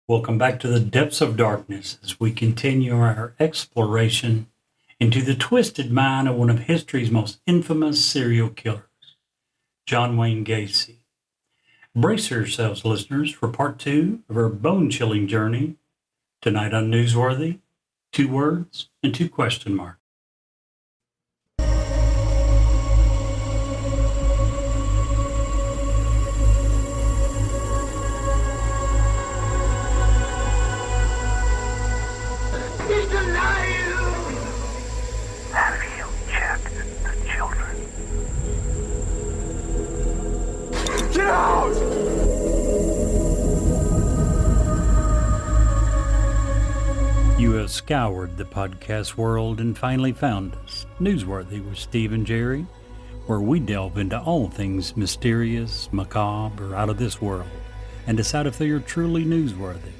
Welcome back to the depths of darkness as we continue our exploration into the twisted mind of one of history's most infamous serial killers, John Wayne Gacy. Brace yourselves, listeners, for part 2 of our bone-chilling journey tonight on Newsworthy, 2 words and 2 question marks. He's alive! Have you checked the children? Get out! You have scoured the podcast world and finally found us, Newsworthy with Steve and Jerry, where we delve into all things mysterious, macabre, or out of this world, and decide if they are truly newsworthy.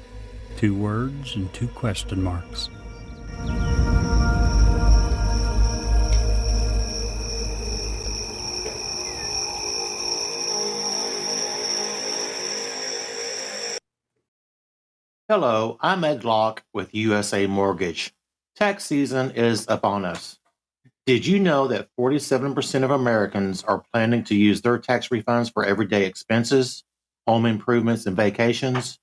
2 words and 2 question marks. Hello, I'm Ed Locke with USA Mortgage. Tax season is upon us. Did you know that 47% of Americans are planning to use their tax refunds for everyday expenses, home improvements, and vacations?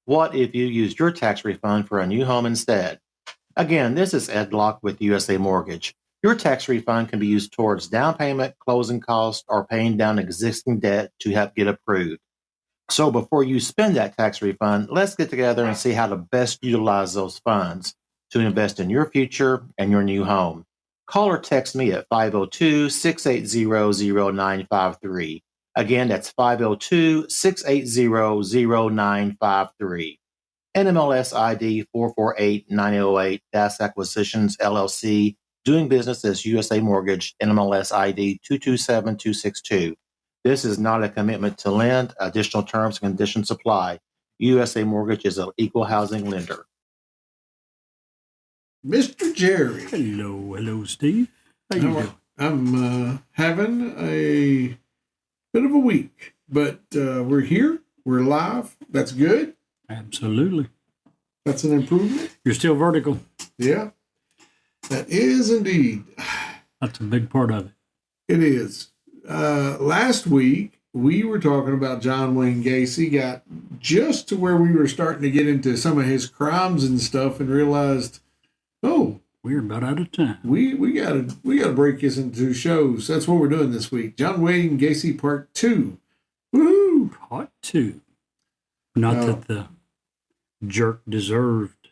What if you used your tax refund for a new home instead? Again, this is Ed Locke with USA Mortgage. Your tax refund can be used towards down payment, closing costs, or paying down existing debt to help get approved. So before you spend that tax refund, let's get together and see how to best utilize those funds to invest in your future and your new home. Call or text me at 502-680-0953. Again, that's 502-680-0953. NMLS ID 448-9008, Das Acquisitions, LLC, doing business as USA Mortgage, NMLS ID 227262. This is not a commitment to lend. Additional terms and conditions apply. USA Mortgage is an equal housing lender. Mr. Jerry. Hello, Steve. How you doing? I'm having a bit of a week, but we're here. We're live. That's good. Absolutely. That's an improvement. You're still vertical. Yeah, that is indeed. That's a big part of it. It is. Last week, we were talking about John Wayne Gacy, got just to where we were starting to get into some of his crimes and stuff and realized, oh, We're about out of time. we gotta break this into 2 shows. That's what we're doing this week. John Wayne Gacy Part 2. Woohoo! Part 2. Not that the jerk deserved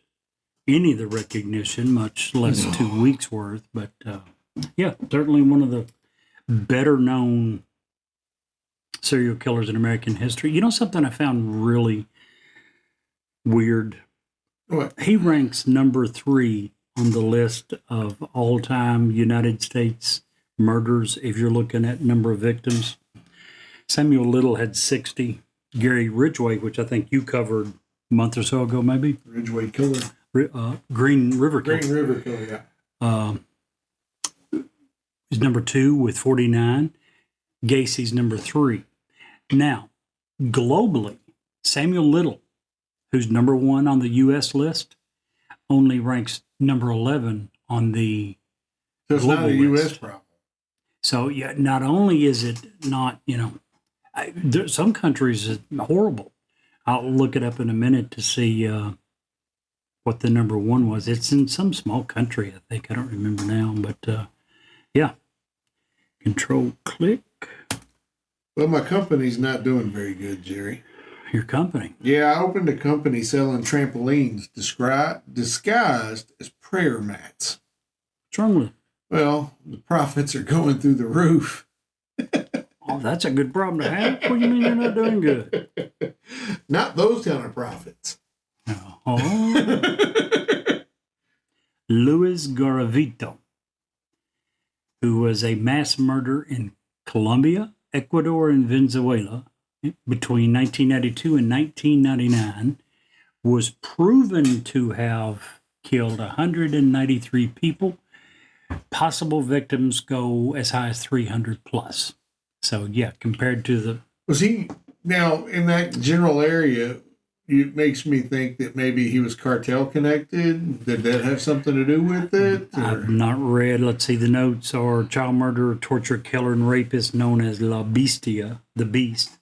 any of the recognition, much less 2 weeks worth, but yeah, certainly one of the better known serial killers in American history. You know something I found really weird? What? He ranks number 3 on the list of all-time United States murders if you're looking at number of victims. Samuel Little had 60. Gary Ridgway, which I think you covered a month or so ago maybe. Ridgway Killer. Green River Killer. Green River Killer, yeah. Is number 2 with 49. Gacy's number 3. Now, globally, Samuel Little, who's number 1 on the U.S. list, only ranks number 11 on the So it's global not a list. U.S. problem. So, yeah, not only is it not, some countries are horrible. I'll look it up in a minute to see what the number 1 was. It's in some small country, I think. I don't remember now, but yeah. Control click. Well, my company's not doing very good, Jerry. Your company. Yeah, I opened a company selling trampolines disguised as prayer mats. What's wrong with it? Well, the profits are going through the roof. Oh, that's a good problem to have. What do you mean you're not doing good? Not those kind of profits. Oh. Luis Garavito, who was a mass murderer in Colombia, Ecuador, and Venezuela between 1992 and 1999, was proven to have killed 193 people. Possible victims go as high as 300 plus. So, yeah, compared to the... Was he, now, in that general area, it makes me think that maybe he was cartel connected. Did that have something to do with it? I've not read. Let's see. The notes are child murderer, torture, killer, and rapist known as La Bestia, the Beast.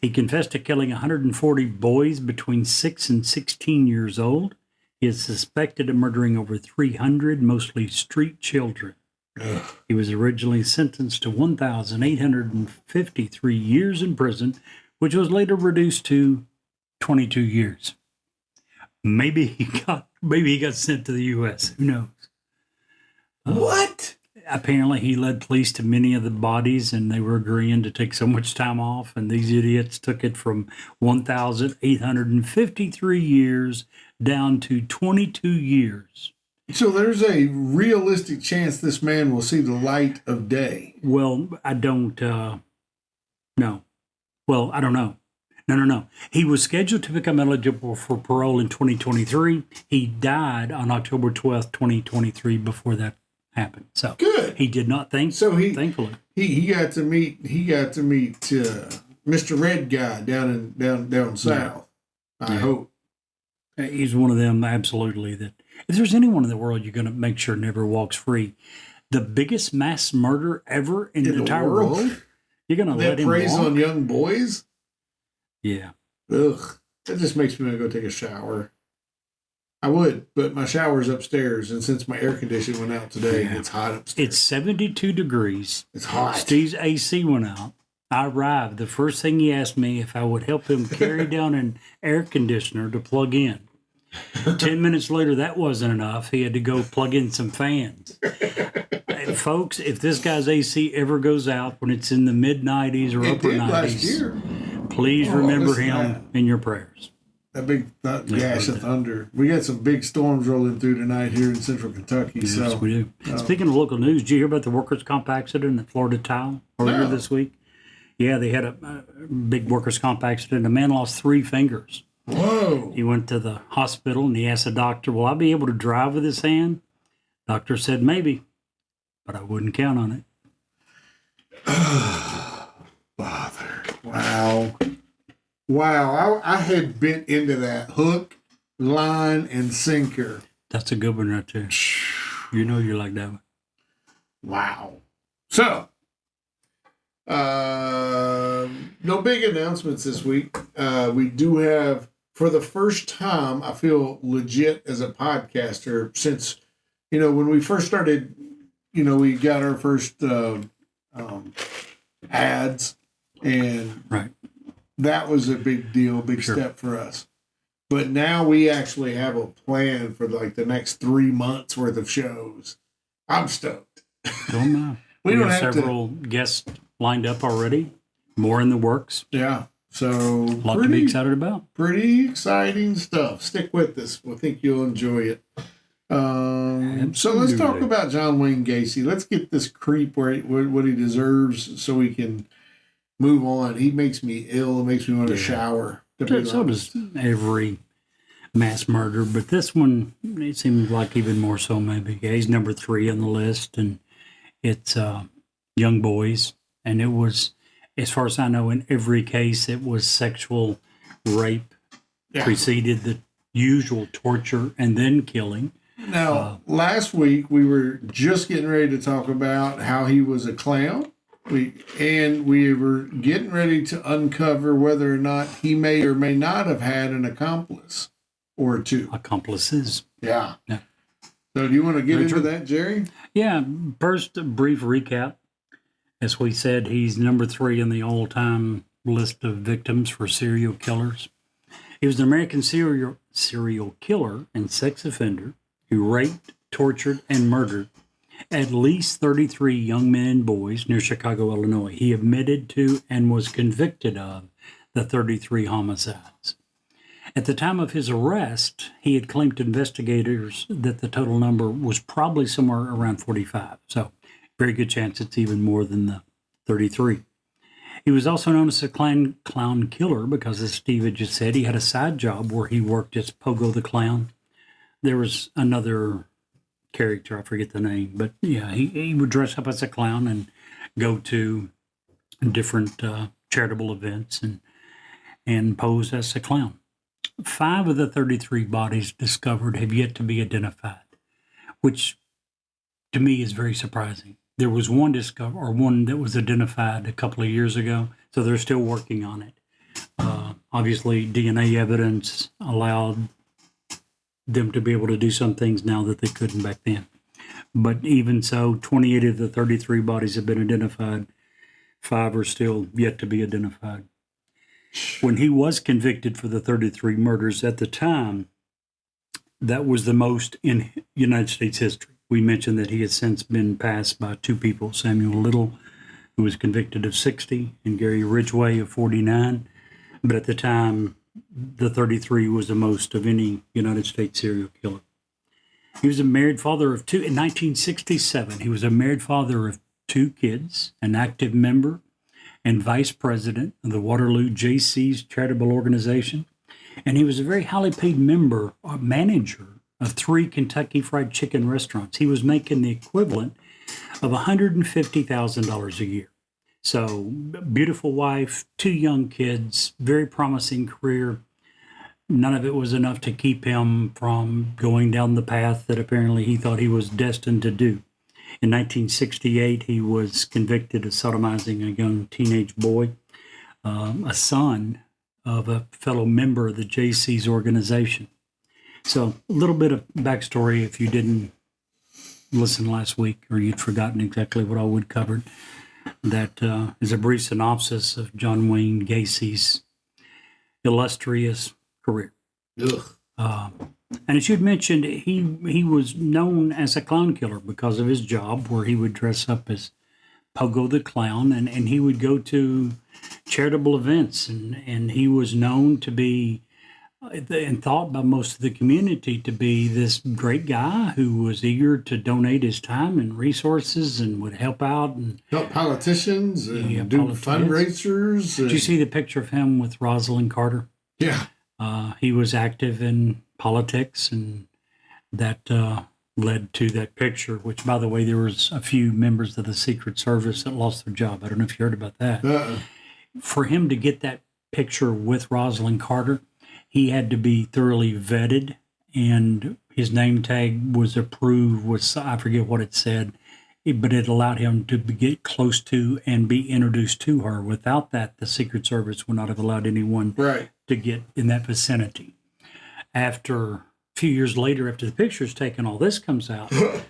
He confessed to killing 140 boys between 6 and 16 years old. He is suspected of murdering over 300, mostly street children. Ugh. He was originally sentenced to 1,853 years in prison, which was later reduced to 22 years. Maybe he got sent to the U.S. Who knows? What? Apparently, he led police to many of the bodies, and they were agreeing to take so much time off. And these idiots took it from 1,853 years down to 22 years. So there's a realistic chance this man will see the light of day. Well, I don't know. Well, I don't know. No. He was scheduled to become eligible for parole in 2023. He died on October 12th, 2023, before that happened. So Good. he did not think. So thankfully, he got to meet Mr. Red Guy down south. I hope. he's one of them. Absolutely. That if there's anyone in the world you're going to make sure never walks free, the biggest mass murder ever in the entire world, you're going to let him preys walk? on young boys. Yeah. Ugh, that just makes me want to go take a shower. I would, but my shower's upstairs, and since my air conditioning went out today, it's hot upstairs. It's 72 degrees. It's hot. Steve's AC went out. I arrived. The first thing he asked me if I would help him carry down an air conditioner to plug in. 10 minutes later, that wasn't enough. He had to go plug in some fans. And folks, if this guy's AC ever goes out when it's in the mid-90s or upper 90s, last year. Please remember him in your prayers. That big gash of thunder. We got some big storms rolling through tonight here in central Kentucky. Yes, so we do. Speaking of local news, did you hear about the workers' comp accident at Florida Tile earlier this week? Yeah, they had a big workers' comp accident. A man lost 3 fingers. Whoa. He went to the hospital and he asked the doctor, will I be able to drive with this hand? Doctor said, maybe, but I wouldn't count on it. Father. Wow. I had bent into that hook, line, and sinker. That's a good one right there. You know you like that one. Wow. So, no big announcements this week. We do have, for the first time, I feel legit as a podcaster since, when we first started, we got our first ads, and right. That was a big deal, big step for us. But now we actually have a plan for like the next 3 months worth of shows. I'm stoked. Don't know. We don't have several guests lined up already. More in the works. Yeah. So a lot to be excited about. Pretty exciting stuff. Stick with us. We think you'll enjoy it. So let's talk about John Wayne Gacy. Let's get this creep what he deserves so we can move on. He makes me ill. It makes me want to shower. So does every mass murder, but this one, it seems like even more so maybe. Yeah, he's number 3 on the list, and it's young boys. And it was, as far as I know, in every case, it was sexual rape preceded the usual torture and then killing. Now, last week, we were just getting ready to talk about how he was a clown. We were getting ready to uncover whether or not he may or may not have had an accomplice or 2. Accomplices. Yeah. So do you want to get into that, Jerry? Yeah. First, a brief recap. As we said, he's number 3 in the all-time list of victims for serial killers. He was an American serial killer and sex offender who raped, tortured, and murdered at least 33 young men and boys near Chicago, Illinois. He admitted to and was convicted of the 33 homicides. At the time of his arrest, he had claimed to investigators that the total number was probably somewhere around 45. So, very good chance it's even more than the 33. He was also known as a clown killer because, as Steve had just said, he had a side job where he worked as Pogo the Clown. There was another character, I forget the name, but yeah, he would dress up as a clown and go to different charitable events and pose as a clown. 5 of the 33 bodies discovered have yet to be identified, which to me is very surprising. There was one that was identified a couple of years ago, so they're still working on it. Obviously, DNA evidence allowed them to be able to do some things now that they couldn't back then. But even so, 28 of the 33 bodies have been identified. 5 are still yet to be identified. When he was convicted for the 33 murders at the time, that was the most in United States history. We mentioned that he has since been passed by 2 people, Samuel Little, who was convicted of 60, and Gary Ridgway of 49. But at the time, the 33 was the most of any United States serial killer. He was a married father of 2. In 1967, he was a married father of 2 kids, an active member and vice president of the Waterloo Jaycees charitable organization. And he was a very highly paid member or manager of 3 Kentucky Fried Chicken restaurants. He was making the equivalent of $150,000 a year. So, beautiful wife, 2 young kids, very promising career. None of it was enough to keep him from going down the path that apparently he thought he was destined to do. In 1968, he was convicted of sodomizing a young teenage boy, a son of a fellow member of the Jaycees organization. So, a little bit of backstory if you didn't listen last week or you'd forgotten exactly what all we'd covered. That is a brief synopsis of John Wayne Gacy's illustrious career. And as you'd mentioned, he was known as a clown killer because of his job, where he would dress up as Pogo the Clown, and he would go to charitable events, and he was known to be and thought by most of the community to be this great guy who was eager to donate his time and resources and would help out and help politicians and do politics. fundraisers. Did you see the picture of him with Rosalind Carter? Yeah. He was active in politics, and that led to that picture, which, by the way, there was a few members of the Secret Service that lost their job. I don't know if you heard about that. For him to get that picture with Rosalind Carter, he had to be thoroughly vetted, and his name tag was approved with, I forget what it said, but it allowed him to get close to and be introduced to her. Without that, the Secret Service would not have allowed anyone to get in that vicinity. After a few years later, after the picture's taken, all this comes out. A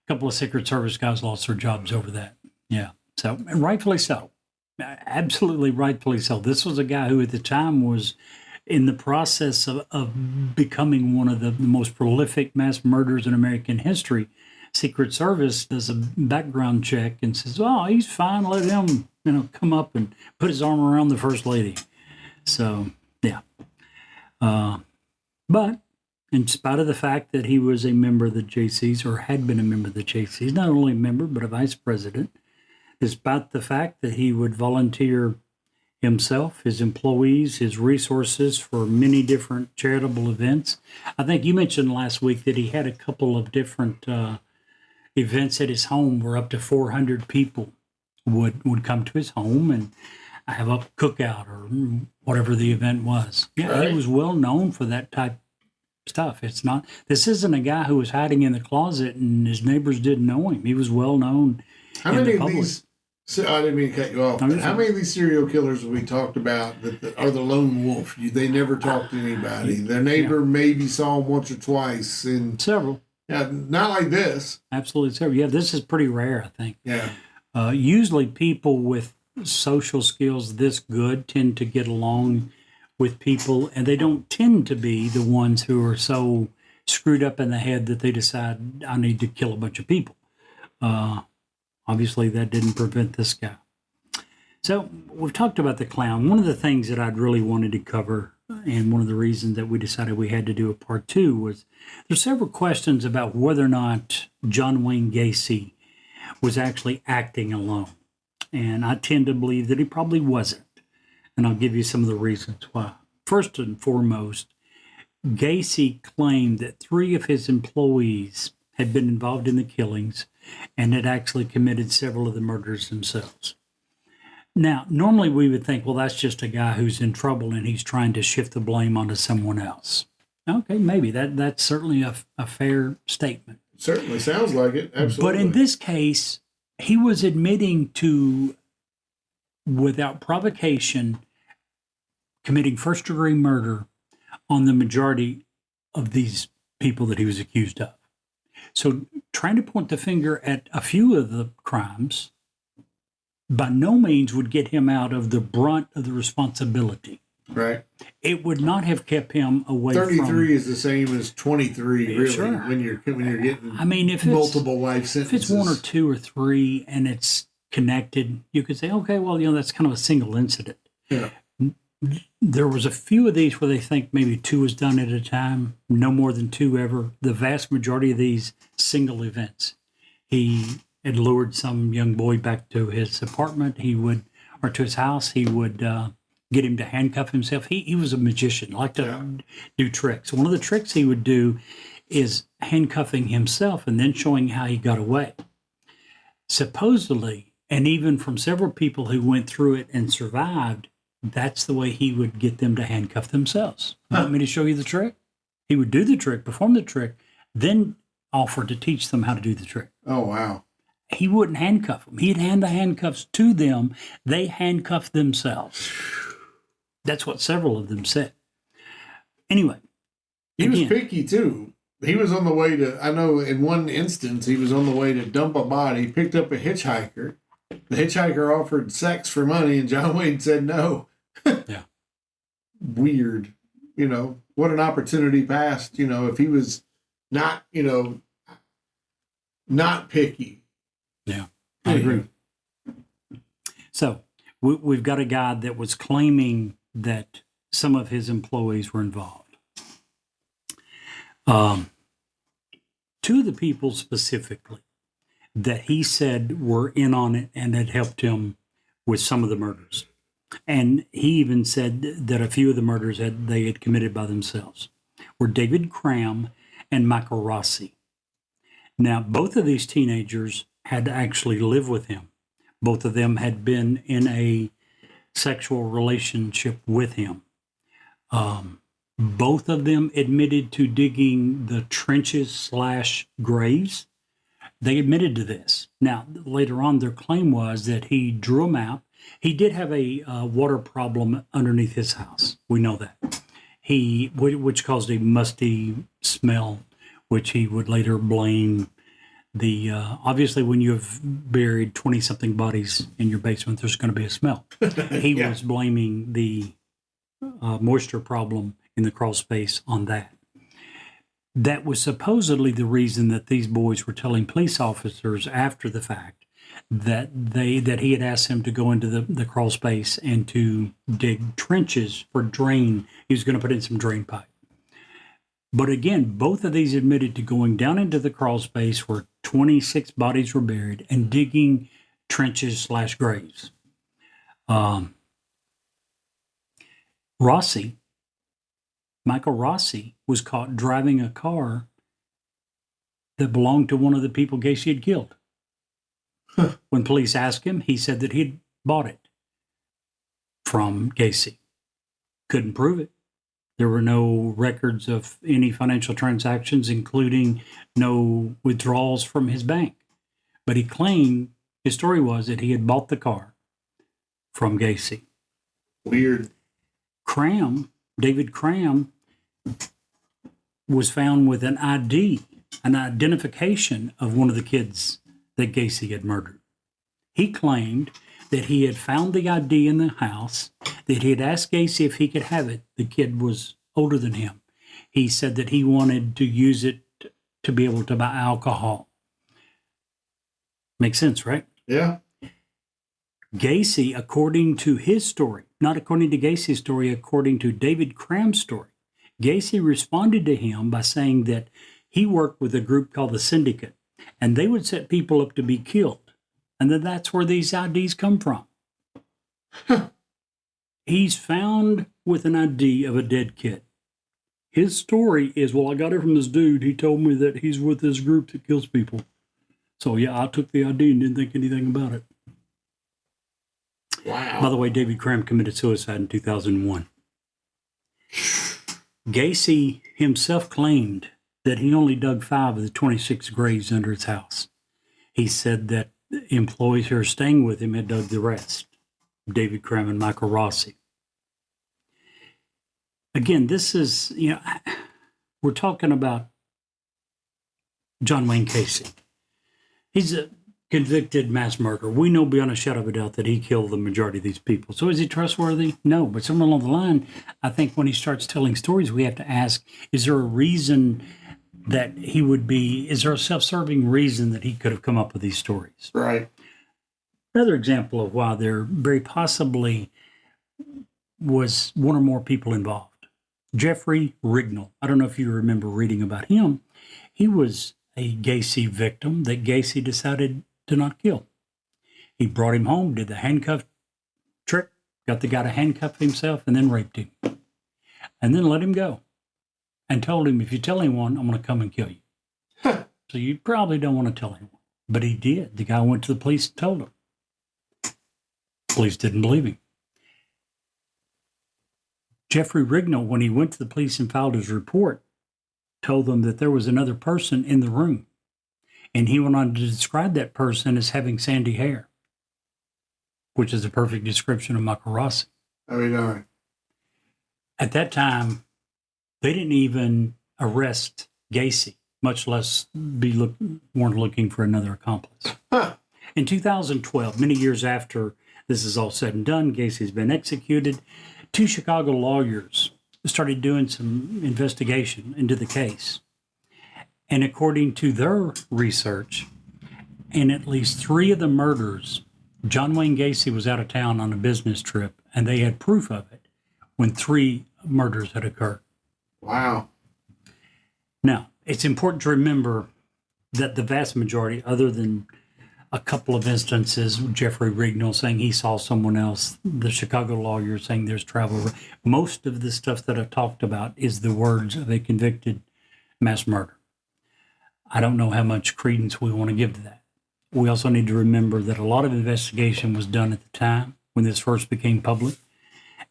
couple of Secret Service guys lost their jobs over that. Yeah, so, and rightfully so. Absolutely rightfully so. This was a guy who at the time was in the process of becoming one of the most prolific mass murderers in American history. Secret Service does a background check and says, "Oh, he's fine. Let him, come up and put his arm around the First Lady." So, yeah. But in spite of the fact that he was a member of the Jaycees, or had been a member of the Jaycees, not only a member but a vice president, despite the fact that he would volunteer himself, his employees, his resources for many different charitable events. I think you mentioned last week that he had a couple of different events at his home where up to 400 people would come to his home and have a cookout or whatever the event was. Yeah, He was well known for that type of stuff. This isn't a guy who was hiding in the closet and his neighbors didn't know him. He was well known. How many of these? So I didn't mean to cut you off. But how many of these serial killers have we talked about that are the lone wolf? They never talk to anybody. Their neighbor maybe saw them once or twice. And several. Yeah, not like this. Absolutely several. Yeah, this is pretty rare, I think. Yeah. Usually people with social skills this good tend to get along with people, and they don't tend to be the ones who are so screwed up in the head that they decide, I need to kill a bunch of people. Obviously, that didn't prevent this guy. So we've talked about the clown. One of the things that I'd really wanted to cover, and one of the reasons that we decided we had to do a part 2, was there's several questions about whether or not John Wayne Gacy was actually acting alone. And I tend to believe that he probably wasn't. And I'll give you some of the reasons why. First and foremost, Gacy claimed that 3 of his employees had been involved in the killings and had actually committed several of the murders themselves. Now, normally we would think, well, that's just a guy who's in trouble and he's trying to shift the blame onto someone else. Okay, maybe that's certainly a fair statement. Certainly sounds like it. Absolutely. But in this case, he was admitting to, without provocation, committing first-degree murder on the majority of these people that he was accused of. So trying to point the finger at a few of the crimes by no means would get him out of the brunt of the responsibility. Right. It would not have kept him away 33 is the same as 23, really, Sure. when you're getting I mean, if multiple life if sentences. it's one or two or three and it's connected, you could say, okay, well, that's kind of a single incident. Yeah. There was a few of these where they think maybe two was done at a time, no more than two ever. The vast majority of these single events. He had lured some young boy back to his apartment. Or to his house. He would get him to handcuff himself. He was a magician, liked to do tricks. One of the tricks he would do is handcuffing himself and then showing how he got away. Supposedly, and even from several people who went through it and survived, that's the way he would get them to handcuff themselves. Want me to show you the trick? He would do the trick, perform the trick, then offer to teach them how to do the trick. Oh, wow. He wouldn't handcuff them. He'd hand the handcuffs to them. They handcuffed themselves. That's what several of them said. Anyway. He was picky, too. He was on the way to, I know in one instance, he was on the way to dump a body, picked up a hitchhiker. The hitchhiker offered sex for money, and John Wayne said no. Yeah. Weird. What an opportunity passed, if he was not, not picky. Yeah, I agree. So we've got a guy that was claiming that some of his employees were involved. Two of the people specifically that he said were in on it and had helped him with some of the murders. And he even said that a few of the murders they had committed by themselves were David Cram and Michael Rossi. Now, both of these teenagers had to actually live with him. Both of them had been in a sexual relationship with him. Both of them admitted to digging the trenches / graves. They admitted to this. Now, later on, their claim was that he drew them out. He did have a water problem underneath his house. We know that. Which caused a musty smell, which he would later blame obviously when you have buried 20-something bodies in your basement, there's going to be a smell. He was blaming the moisture problem in the crawl space on that. That was supposedly the reason that these boys were telling police officers after the fact that he had asked him to go into the crawl space and to dig trenches for drain. He was going to put in some drain pipe. But again, both of these admitted to going down into the crawl space where 26 bodies were buried and digging trenches / graves. Michael Rossi was caught driving a car that belonged to one of the people Gacy had killed. When police asked him, he said that he'd bought it from Gacy. Couldn't prove it. There were no records of any financial transactions, including no withdrawals from his bank. But he claimed, his story was that he had bought the car from Gacy. Weird. David Cram, was found with an ID, an identification of one of the kids that Gacy had murdered. He claimed that he had found the ID in the house, that he had asked Gacy if he could have it. The kid was older than him. He said that he wanted to use it to be able to buy alcohol. Makes sense, right? Yeah. Gacy, according to his story, not according to Gacy's story, according to David Cram's story, Gacy responded to him by saying that he worked with a group called the Syndicate, and they would set people up to be killed. And then that's where these IDs come from. He's found with an ID of a dead kid. His story is, well, I got it from this dude. He told me that he's with this group that kills people. So, yeah, I took the ID and didn't think anything about it. Wow. By the way, David Cram committed suicide in 2001. Gacy himself claimed that he only dug 5 of the 26 graves under his house. He said that employees who are staying with him had dug the rest. David Cram and Michael Rossi. Again, this is, we're talking about John Wayne Gacy. He's a convicted mass murderer. We know beyond a shadow of a doubt that he killed the majority of these people. So is he trustworthy? No. But somewhere along the line, I think when he starts telling stories, we have to ask, is there a reason that he would be, is there a self-serving reason that he could have come up with these stories? Right. Another example of why there very possibly was one or more people involved. Jeffrey Rignall. I don't know if you remember reading about him. He was a Gacy victim that Gacy decided to not kill. He brought him home, did the handcuff trick, got the guy to handcuff himself, and then raped him. And then let him go. And told him, if you tell anyone, I'm going to come and kill you. So you probably don't want to tell anyone. But he did. The guy went to the police and told him. Police didn't believe him. Jeffrey Rignall, when he went to the police and filed his report, told them that there was another person in the room. And he went on to describe that person as having sandy hair, which is a perfect description of Michael Rossi. I mean, At that time, they didn't even arrest Gacy, much less weren't looking for another accomplice. In 2012, many years after this is all said and done, Gacy's been executed. 2 Chicago lawyers started doing some investigation into the case. And according to their research, in at least 3 of the murders, John Wayne Gacy was out of town on a business trip, and they had proof of it when 3 murders had occurred. wow. Now, it's important to remember that the vast majority, other than a couple of instances, Jeffrey Rignall saying he saw someone else, the Chicago lawyer saying there's travel, most of the stuff that I've talked about is the words of a convicted mass murder. I don't know how much credence we want to give to that. We also need to remember that a lot of investigation was done at the time when this first became public,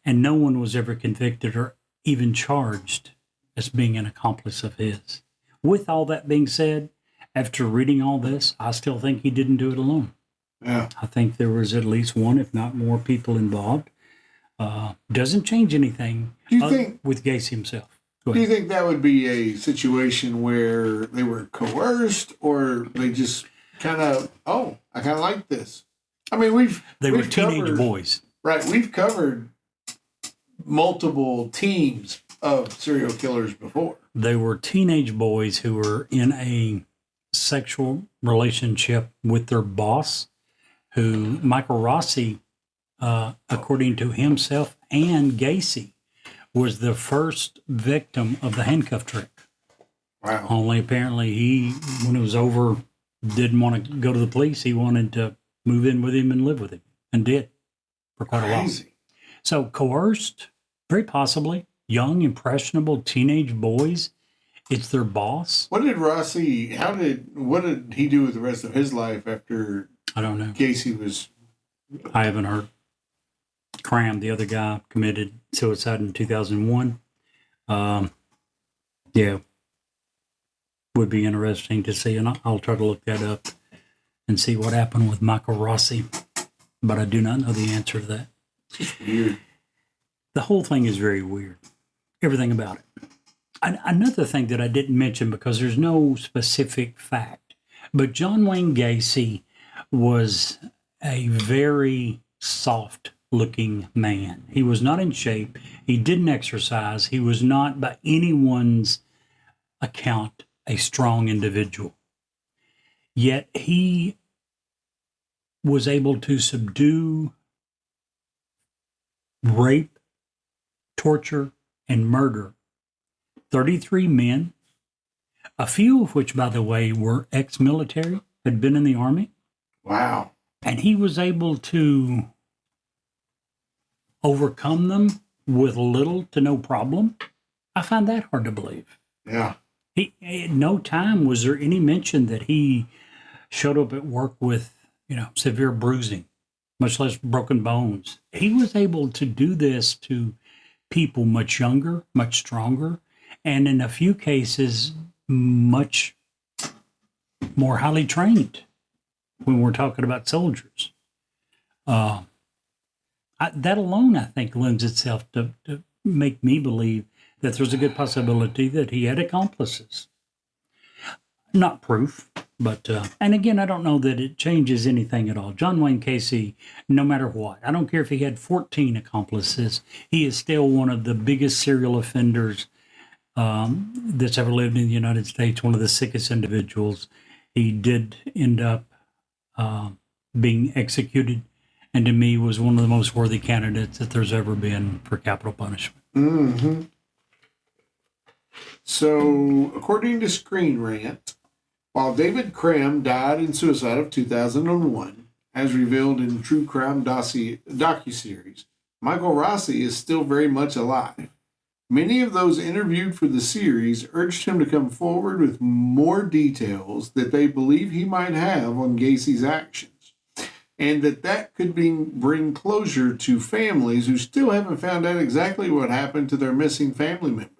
and no one was ever convicted or even charged as being an accomplice of his. With all that being said, after reading all this, I still think he didn't do it alone. Yeah. I think there was at least one, if not more, people involved. Doesn't change anything Do you think with Gacy himself. Go Do you ahead. think that would be a situation where they were coerced, or they just kind of, I kind of like this? I mean, They were we've teenage covered- boys. Right, we've covered multiple teams of serial killers before. They were teenage boys who were in a sexual relationship with their boss, who Michael Rossi, according to himself and Gacy, was the first victim of the handcuff trick. Wow. Only apparently he, when it was over, didn't want to go to the police. He wanted to move in with him and live with him, and did for quite a while. Crazy. So coerced, very possibly, young, impressionable teenage boys. It's their boss. What did he do with the rest of his life after I don't know. Gacy was? I haven't heard. Cram, the other guy, committed suicide in 2001. Yeah. Would be interesting to see, and I'll try to look that up and see what happened with Michael Rossi. But I do not know the answer to that. It's weird. The whole thing is very weird. Everything about it. Another thing that I didn't mention, because there's no specific fact, but John Wayne Gacy was a very soft-looking man. He was not in shape. He didn't exercise. He was not, by anyone's account, a strong individual. Yet he was able to subdue rape, torture, and murder 33 men, a few of which, by the way, were ex-military, had been in the Army. Wow. And he was able to overcome them with little to no problem. I find that hard to believe. Yeah. At no time was there any mention that he showed up at work with, severe bruising. much less broken bones. He was able to do this to people much younger, much stronger, and in a few cases, much more highly trained when we're talking about soldiers. That alone, I think, lends itself to make me believe that there's a good possibility that he had accomplices. Not proof, but, and again, I don't know that it changes anything at all. John Wayne Gacy, no matter what, I don't care if he had 14 accomplices, he is still one of the biggest serial offenders that's ever lived in the United States, one of the sickest individuals. He did end up being executed, and to me was one of the most worthy candidates that there's ever been for capital punishment. Mm-hmm. So, according to Screen Rant, while David Cram died in suicide of 2001, as revealed in True Crime docuseries, Michael Rossi is still very much alive. Many of those interviewed for the series urged him to come forward with more details that they believe he might have on Gacy's actions, and that could bring closure to families who still haven't found out exactly what happened to their missing family members.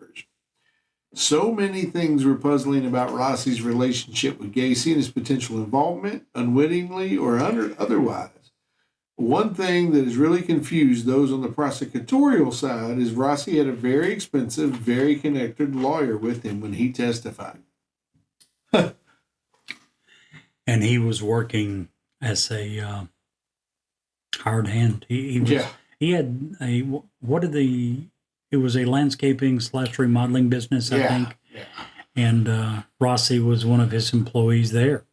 So many things were puzzling about Rossi's relationship with Gacy and his potential involvement, unwittingly or otherwise. One thing that has really confused those on the prosecutorial side is Rossi had a very expensive, very connected lawyer with him when he testified. And he was working as a hired hand. He had it was a landscaping / remodeling business, I think. Yeah. And Rossi was one of his employees there.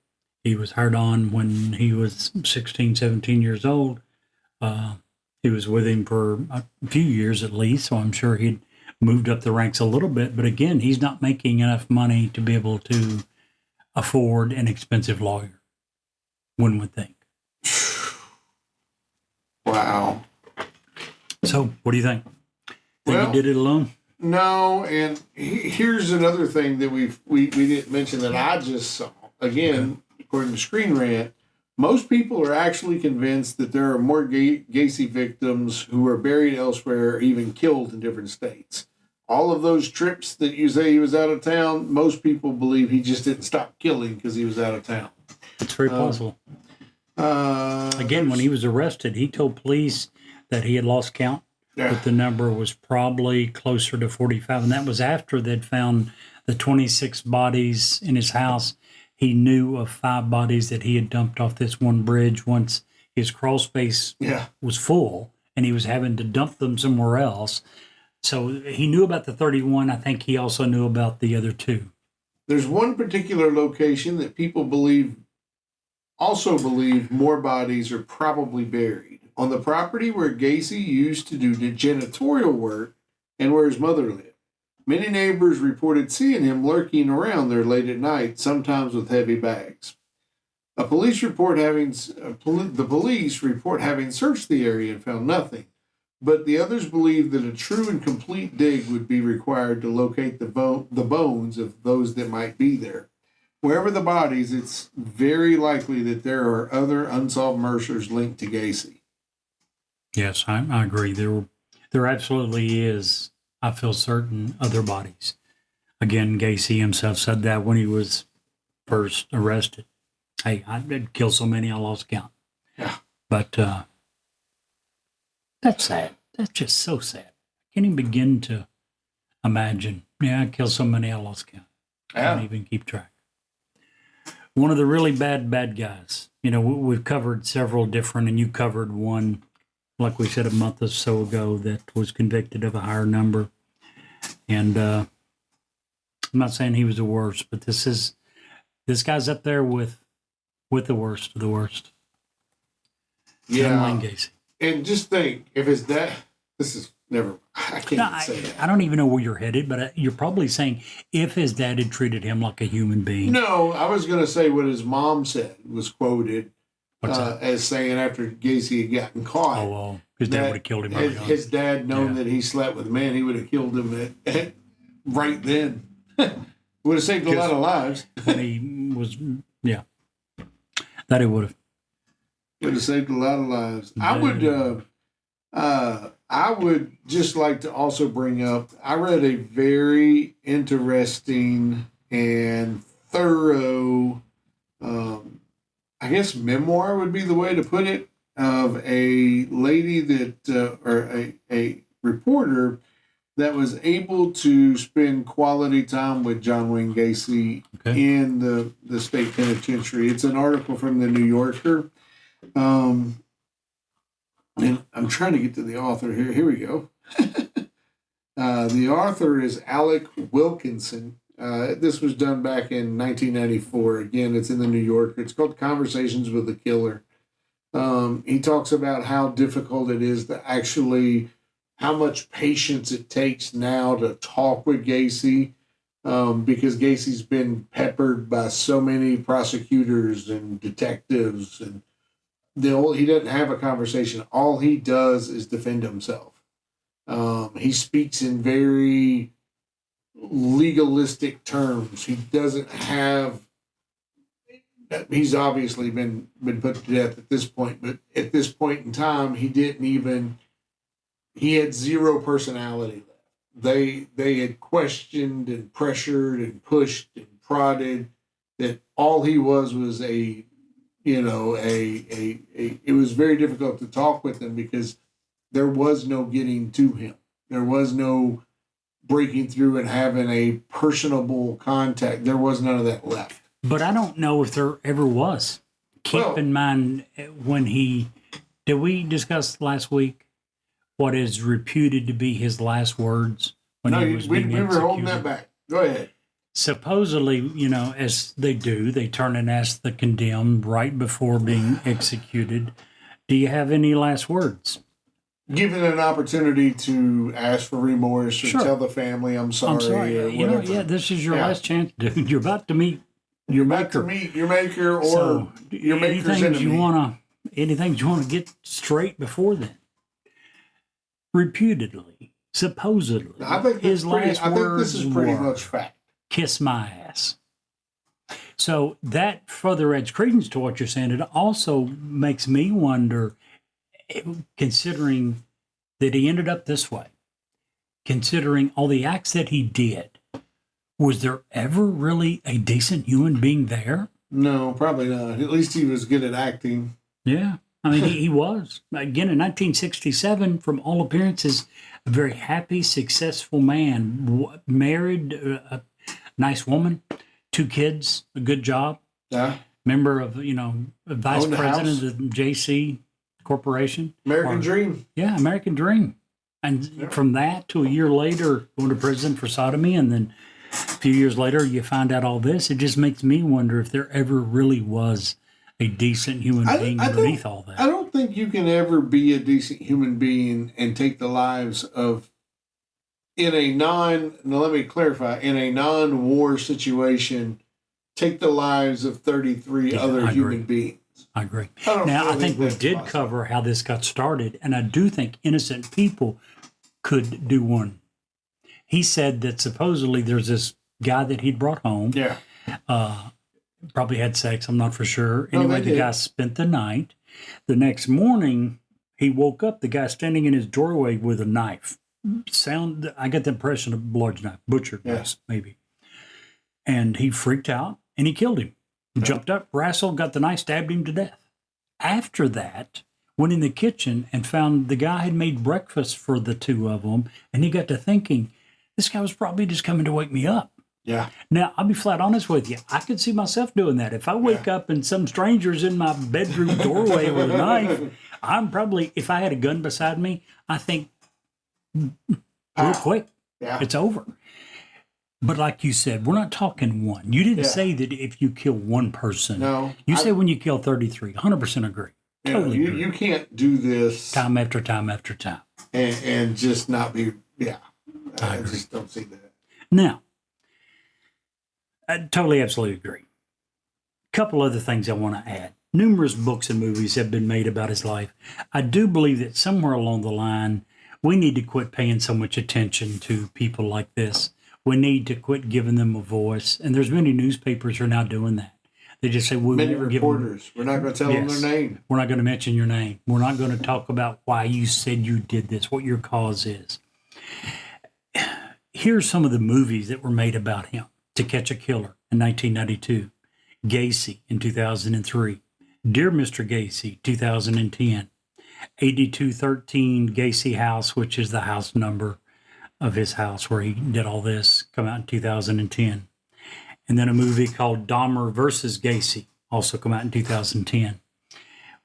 He was hired on when he was 16, 17 years old. He was with him for a few years at least, so I'm sure he'd moved up the ranks a little bit. But again, he's not making enough money to be able to afford an expensive lawyer, one would think. Wow. So, what do you think? Well, he did it alone? No, and here's another thing that we didn't mention that I just saw. Again, according to Screen Rant, most people are actually convinced that there are more Gacy victims who are buried elsewhere or even killed in different states. All of those trips that you say he was out of town, most people believe he just didn't stop killing because he was out of town. It's very possible. Again, when he was arrested, he told police that he had lost count. Yeah. But the number was probably closer to 45, and that was after they'd found the 26 bodies in his house. He knew of 5 bodies that he had dumped off this one bridge once his crawl space was full, and he was having to dump them somewhere else. So he knew about the 31. I think he also knew about the other 2. There's one particular location that people believe more bodies are probably buried. On the property where Gacy used to do janitorial work and where his mother lived. Many neighbors reported seeing him lurking around there late at night, sometimes with heavy bags. The police report having searched the area and found nothing, but the others believe that a true and complete dig would be required to locate the bones of those that might be there. Wherever the bodies, it's very likely that there are other unsolved murders linked to Gacy. Yes, I agree. There absolutely is, I feel certain, other bodies. Again, Gacy himself said that when he was first arrested. Hey, I did kill so many I lost count. Yeah. But that's sad. That's just so sad. I can't even begin to imagine. Yeah, I killed so many I lost count. I can't even keep track. One of the really bad guys. You know, we've covered several different, and you covered one, like we said, a month or so ago, that was convicted of a higher number. And I'm not saying he was the worst, but this guy's up there with the worst of the worst. Yeah. John Wayne Gacy. And just think, if his dad, I can't even say that. I don't even know where you're headed, but you're probably saying if his dad had treated him like a human being. No, I was going to say what his mom said was quoted as saying after Gacy had gotten caught. Oh, well, his dad would have killed him. His dad, knowing that he slept with a man, he would have killed him right then. Would have saved a lot of lives. When he was, that he would have. Would have saved a lot of lives. I would just like to also bring up, I read a very interesting and thorough, I guess memoir would be the way to put it, of a lady that, or a reporter that was able to spend quality time with John Wayne Gacy in the state penitentiary. It's an article from the New Yorker. And I'm trying to get to the author here. Here we go. The author is Alec Wilkinson. This was done back in 1994. Again, it's in the New Yorker. It's called Conversations with the Killer. He talks about how difficult it is to actually, how much patience it takes now to talk with Gacy, because Gacy's been peppered by so many prosecutors and detectives, and he doesn't have a conversation. All he does is defend himself. He speaks in very legalistic terms. He doesn't have. He's obviously been put to death at this point, but at this point in time, he had zero personality left. They had questioned and pressured and pushed and prodded that all he was it was very difficult to talk with him because there was no getting to him. There was no breaking through and having a personable contact. There was none of that left. But I don't know if there ever was. Keep in mind did we discuss last week what is reputed to be his last words when he was being executed? We were holding that back. Go ahead. Supposedly, as they do, they turn and ask the condemned right before being executed, do you have any last words? Given an opportunity to ask for remorse or tell the family, I'm sorry. Or whatever. This is your last chance, dude. You're about to meet your maker. Your maker or your maker's enemy. Anything you want to get straight before then. Reputedly, supposedly, I think his last words I think this is pretty much fact. Kiss my ass. So that further adds credence to what you're saying. It also makes me wonder, considering that he ended up this way, considering all the acts that he did, was there ever really a decent human being there? No, probably not. At least he was good at acting. Yeah. I mean, he was. Again, in 1967, from all appearances, a very happy, successful man, married, a nice woman, 2 kids, a good job. Yeah. Member of, vice president of the JC Corporation. American Dream. Yeah, American Dream. And from that to a year later, going to prison for sodomy, and then a few years later, you find out all this. It just makes me wonder if there ever really was a decent human being underneath all that. I don't think you can ever be a decent human being and take the lives of, in a non-war situation, take the lives of 33 other human beings. I agree. I think we did cover how this got started, and I do think innocent people could do one. He said that supposedly there's this guy that he'd brought home. Yeah. Probably had sex, I'm not for sure. Anyway, the guy spent the night. The next morning, he woke up, the guy standing in his doorway with a knife. I get the impression of a large knife, butcher knife, maybe. And he freaked out, and he killed him. Jumped up, wrestled, got the knife, stabbed him to death. After that, went in the kitchen and found the guy had made breakfast for the 2 of them, and he got to thinking, this guy was probably just coming to wake me up. Yeah. Now, I'll be flat honest with you. I could see myself doing that. If I wake up and some stranger's in my bedroom doorway with a knife, I'm probably, if I had a gun beside me, I think real quick, it's over. But like you said, we're not talking one. You didn't say that if you kill one person. No. You say when you kill 33. 100% agree. Totally agree. You can't do this. Time after time after time. And just not be, I just don't see that. Now, I totally, absolutely agree. A couple other things I want to add. Numerous books and movies have been made about his life. I do believe that somewhere along the line, we need to quit paying so much attention to people like this. We need to quit giving them a voice. And there's many newspapers who are now doing that. They just say, we Many won't give them, reporters. We're not going to tell them Yes. their name. we're not going to mention your name. We're not going to talk about why you said you did this, what your cause is. Here's some of the movies that were made about him. To Catch a Killer in 1992. Gacy in 2003. Dear Mr. Gacy, 2010. 8213 Gacy House, which is the house number of his house where he did all this, come out in 2010. And then a movie called Dahmer versus Gacy, also come out in 2010.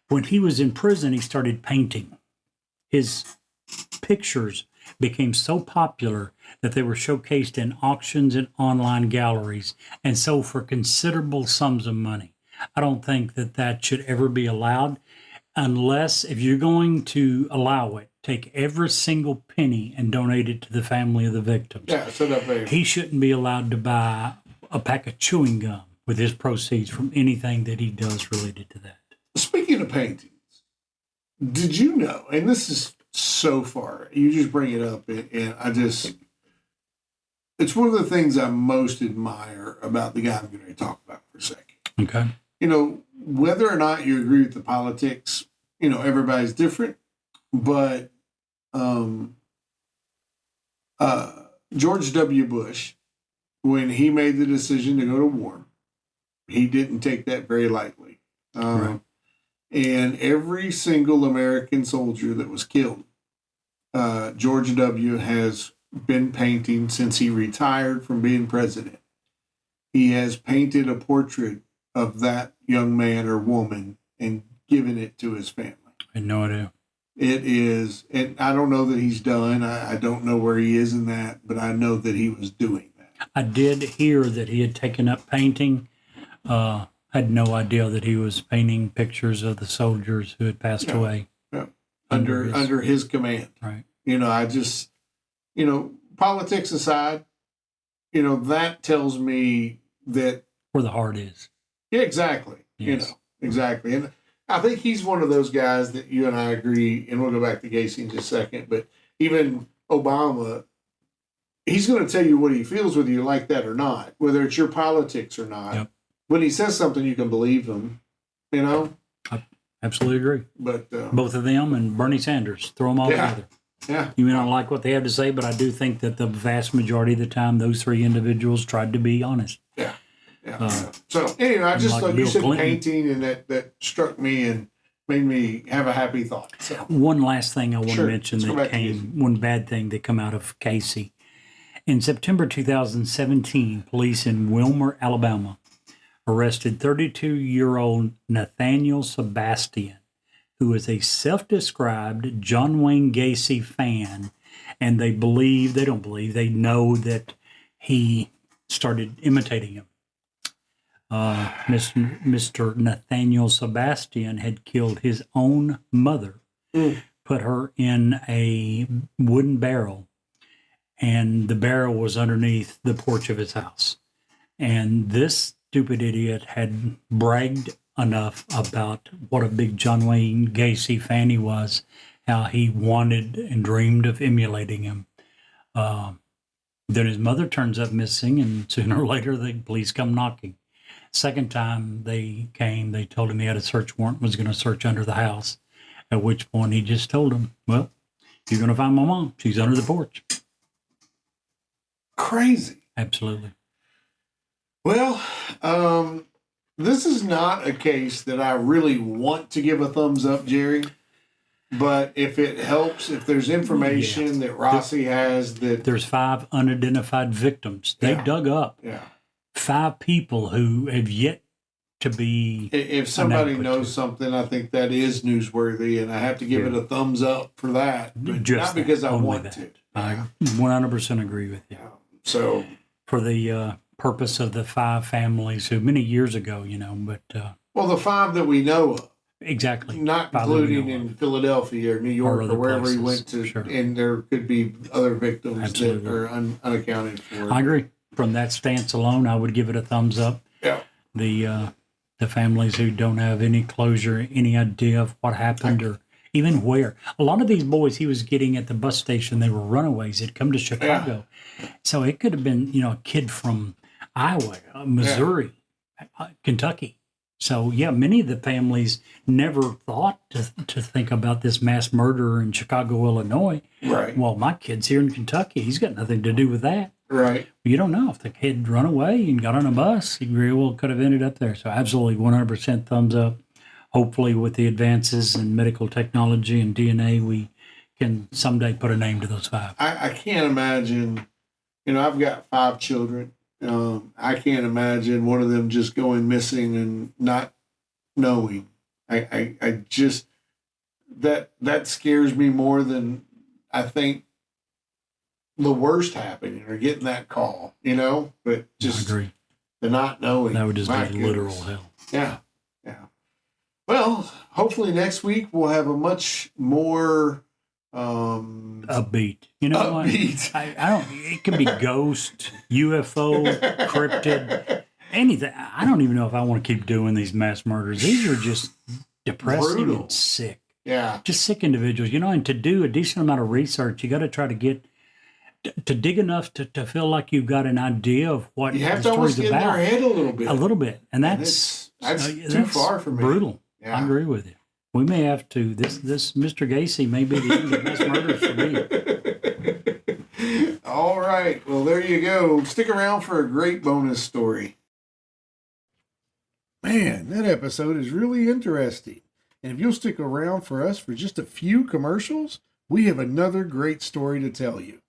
When he was in prison, he started painting. His pictures became so popular that they were showcased in auctions and online galleries and sold for considerable sums of money. I don't think that that should ever be allowed unless, if you're going to allow it, take every single penny and donate it to the family of the victims. Yeah, set up a. He shouldn't be allowed to buy a pack of chewing gum with his proceeds from anything that he does related to that. Speaking of paintings, did you know, and this is so far, you just bring it up, and it's one of the things I most admire about the guy I'm going to talk about for a second. Okay. You know, whether or not you agree with the politics, you know, everybody's different, but George W. Bush, when he made the decision to go to war, he didn't take that very lightly. Right. And every single American soldier that was killed, George W. has been painting since he retired from being president. He has painted a portrait of that young man or woman and given it to his family. I had no idea. It is, and I don't know that he's done. I don't know where he is in that, but I know that he was doing that. I did hear that he had taken up painting. I had no idea that he was painting pictures of the soldiers who had passed away. Yeah. Under his command. Right. You know, I just, you know, politics aside, you know, that tells me that. Where the heart is. Yeah, exactly. Yes. You know, exactly. And I think he's one of those guys that you and I agree, and we'll go back to Gacy in just a second, but even Obama, he's going to tell you what he feels, whether you like that or not, whether it's your politics or not. Yep. When he says something, you can believe him, you know? I absolutely agree. But Both of them and Bernie Sanders, throw them all together. Yeah. You may not like what they have to say, but I do think that the vast majority of the time, those three individuals tried to be honest. Yeah. So anyway, I just like thought you Bill said Clinton. painting, and that struck me and made me have a happy thought. So One last thing I want Sure. to mention Let's go that back to came, one bad thing that come out of Casey. In September 2017, police in Wilmer, Alabama, arrested 32-year-old Nathaniel Sebastian, who is a self-described John Wayne Gacy fan, and they know that he started imitating him. Mr. Nathaniel Sebastian had killed his own mother, put her in a wooden barrel, and the barrel was underneath the porch of his house. And this stupid idiot had bragged enough about what a big John Wayne Gacy fan he was, how he wanted and dreamed of emulating him. Then his mother turns up missing, and sooner or later the police come knocking. Second time they came, they told him he had a search warrant, was going to search under the house, at which point he just told them, well, you're going to find my mom. She's under the porch. crazy. Absolutely. Well, this is not a case that I really want to give a thumbs up, Jerry. But if it helps, if there's information that Rossi has that... There's 5 unidentified victims. They dug up 5 people who have yet to be... If somebody knows something, I think that is newsworthy, and I have to give it a thumbs up for that. But Just not because I only want that. to. I 100% agree with you. So... For the purpose of the 5 families who many years ago, but... well, the 5 that we know of. Exactly. Not 5 that we including know in of. Philadelphia or New York or, other wherever he places. went to. Sure. And there could be other victims Absolutely. that are unaccounted for. I agree. From that stance alone, I would give it a thumbs up. Yeah. The families who don't have any closure, any idea of what happened or even where. A lot of these boys he was getting at the bus station, they were runaways. They'd come to Chicago. So it could have been, a kid from Iowa, Missouri, Kentucky. So, yeah, many of the families never thought to think about this mass murder in Chicago, Illinois. Right. Well, my kid's here in Kentucky. He's got nothing to do with that. Right. You don't know if the kid had run away and got on a bus. He very well could have ended up there. So, absolutely 100% thumbs up. Hopefully, with the advances in medical technology and DNA, we can someday put a name to those 5. I can't imagine, I've got 5 children. I can't imagine one of them just going missing and not knowing. I just, that scares me more than I think the worst happening or getting that call, but just I agree. the not knowing. That would just My be literal goodness. hell. Yeah. Yeah. Well, hopefully next week we'll have a much more Upbeat. You know upbeat. what? I don't. It could be ghost, UFO, cryptid, anything. I don't even know if I want to keep doing these mass murders. These are just depressing Brutal. and sick. Yeah. Just sick individuals. And to do a decent amount of research, you got to try to get to dig enough to feel like you've got an idea of what You have the to almost story's get in about. their head a little bit. A little bit, and And that's too far for me. Brutal. Yeah. I agree with you. We may have to. This Mr. Gacy may be the end of mass murders for me. All right. Well, there you go. Stick around for a great bonus story. Man, that episode is really interesting. And if you'll stick around for us for just a few commercials, we have another great story to tell you.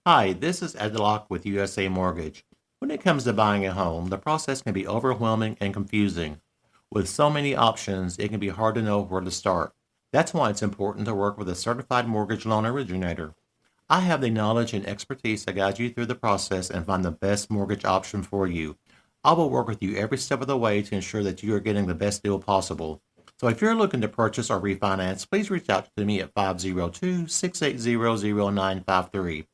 Hi, this is Ed Locke with USA Mortgage. When it comes to buying a home, the process can be overwhelming and confusing. With so many options, it can be hard to know where to start. That's why it's important to work with a certified mortgage loan originator. I have the knowledge and expertise to guide you through the process and find the best mortgage option for you. I will work with you every step of the way to ensure that you are getting the best deal possible. So if you're looking to purchase or refinance, please reach out to me at 502-680-0953.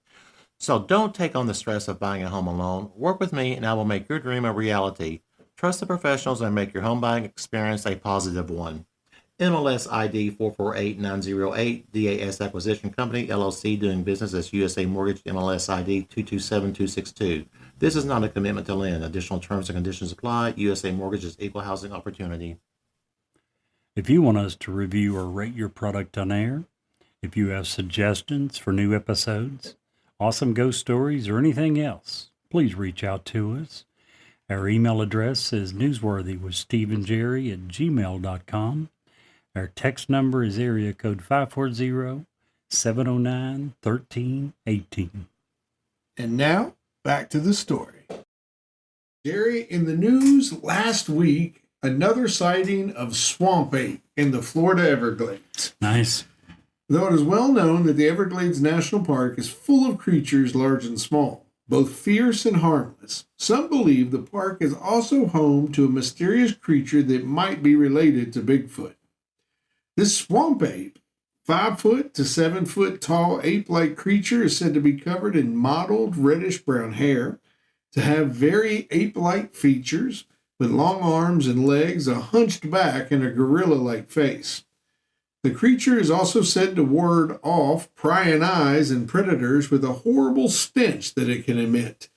So don't take on the stress of buying a home alone. Work with me and I will make your dream a reality. Trust the professionals and make your home buying experience a positive one. MLS ID 448908, DAS Acquisition Company, LLC, doing business as USA Mortgage, MLS ID 227262. This is not a commitment to lend. Additional terms and conditions apply. USA Mortgage is equal housing opportunity. If you want us to review or rate your product on air, if you have suggestions for new episodes, awesome ghost stories, or anything else, please reach out to us. Our email address is newsworthyWithSteveandJerry@gmail.com. Our text number is area code 540-709-1318. And now, back to the story. Jerry, in the news last week, another sighting of swamp ape in the Florida Everglades. Nice. Though it is well known that the Everglades National Park is full of creatures large and small, both fierce and harmless, some believe the park is also home to a mysterious creature that might be related to Bigfoot. This swamp ape, 5 foot to 7 foot tall ape-like creature, is said to be covered in mottled reddish-brown hair, to have very ape-like features, with long arms and legs, a hunched back, and a gorilla-like face. The creature is also said to ward off prying eyes and predators with a horrible stench that it can emit,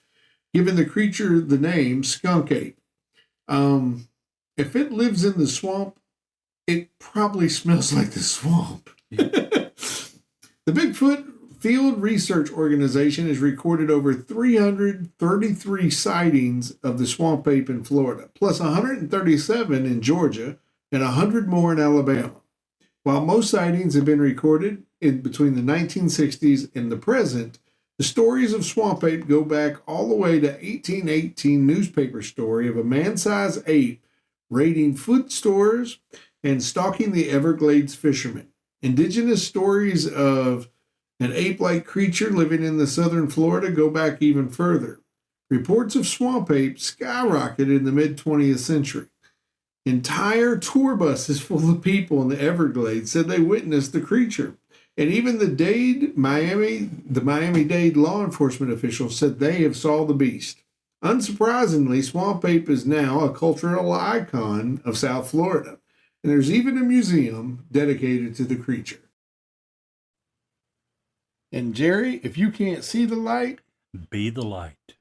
giving the creature the name skunk ape. If it lives in the swamp, it probably smells like the swamp. The Bigfoot Field Research Organization has recorded over 333 sightings of the swamp ape in Florida, plus 137 in Georgia and 100 more in Alabama. While most sightings have been recorded in between the 1960s and the present, the stories of swamp ape go back all the way to 1818 newspaper story of a man-sized ape raiding food stores and stalking the Everglades fishermen. Indigenous stories of an ape-like creature living in the southern Florida go back even further. Reports of swamp ape skyrocketed in the mid-20th century. Entire tour buses full of people in the Everglades said they witnessed the creature. And even the Miami-Dade law enforcement officials said they have saw the beast. Unsurprisingly, swamp ape is now a cultural icon of South Florida. And there's even a museum dedicated to the creature. And Jerry, if you can't see the light, Be the light.